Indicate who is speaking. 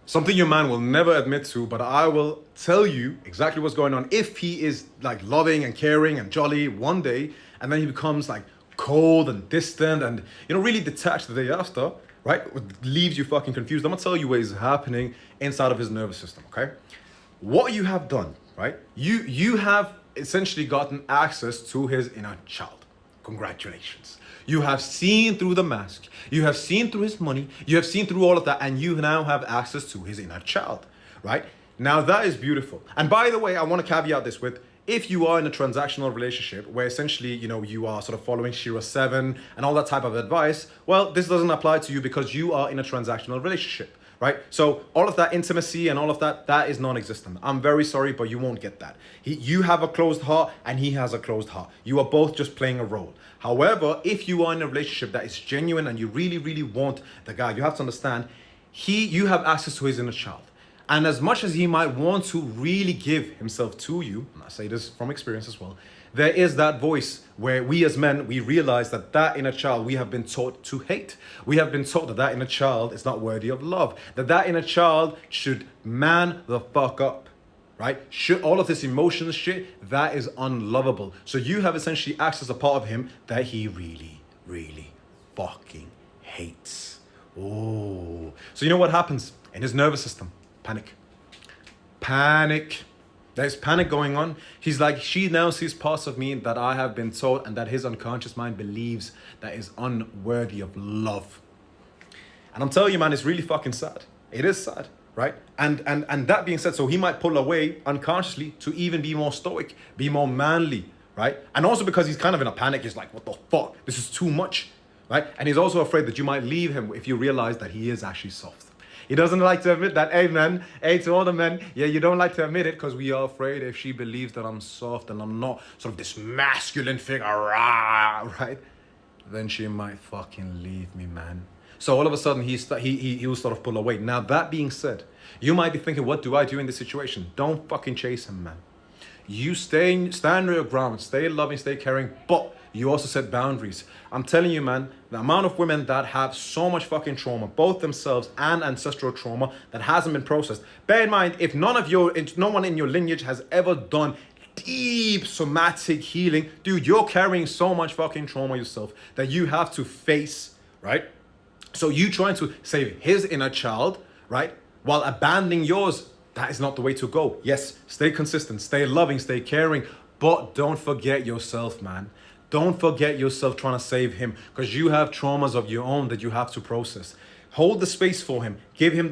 Speaker 1: Something your man will never admit to, but I will tell you exactly what's going on. If he is like loving and caring and jolly one day, and then he becomes like cold and distant and really detached the day after, right? It leaves you fucking confused. I'm gonna tell you what is happening inside of his nervous system, okay? What you have done, right? You have essentially gotten access to his inner child. Congratulations. You have seen through the mask. You have seen through his money. You have seen through all of that, and you now have access to his inner child, right? Now that is beautiful. And by the way, I want to caveat this with, if you are in a transactional relationship where essentially, you are sort of following Shira 7 and all that type of advice, well, this doesn't apply to you because you are in a transactional relationship, right? So all of that intimacy and all of that is non-existent. I'm very sorry, but you won't get that. You have a closed heart and he has a closed heart. You are both just playing a role. However, if you are in a relationship that is genuine and you really, really want the guy, you have to understand, you have access to his inner child. And as much as he might want to really give himself to you, and I say this from experience as well, there is that voice where we as men, we realize that inner child we have been taught to hate. We have been taught that inner child is not worthy of love, that inner child should man the fuck up, right? Should all of this emotions shit, that is unlovable. So you have essentially accessed a part of him that he really, really fucking hates. Oh, so you know what happens in his nervous system? Panic. There's panic going on. He's like, she now sees parts of me that I have been taught and that his unconscious mind believes that is unworthy of love. And I'm telling you, man, it's really fucking sad. It is sad, right? And that being said, so he might pull away unconsciously to even be more stoic, be more manly, right? And also because he's kind of in a panic, he's like, what the fuck? This is too much, right? And he's also afraid that you might leave him if you realize that he is actually soft. He doesn't like to admit that. Hey, to all the men, yeah, you don't like to admit it because we are afraid if she believes that I'm soft and I'm not sort of this masculine figure, right? Then she might fucking leave me, man. So all of a sudden, he will sort of pull away. Now, that being said, you might be thinking, what do I do in this situation? Don't fucking chase him, man. You stand your ground, stay loving, stay caring, but you also set boundaries. I'm telling you, man, the amount of women that have so much fucking trauma, both themselves and ancestral trauma, that hasn't been processed. Bear in mind, if no one in your lineage has ever done deep somatic healing, dude, you're carrying so much fucking trauma yourself that you have to face, right? So you trying to save his inner child, right, while abandoning yours, that is not the way to go. Yes, stay consistent, stay loving, stay caring, but don't forget yourself, man. Don't forget yourself trying to save him because you have traumas of your own that you have to process. Hold the space for him. Give him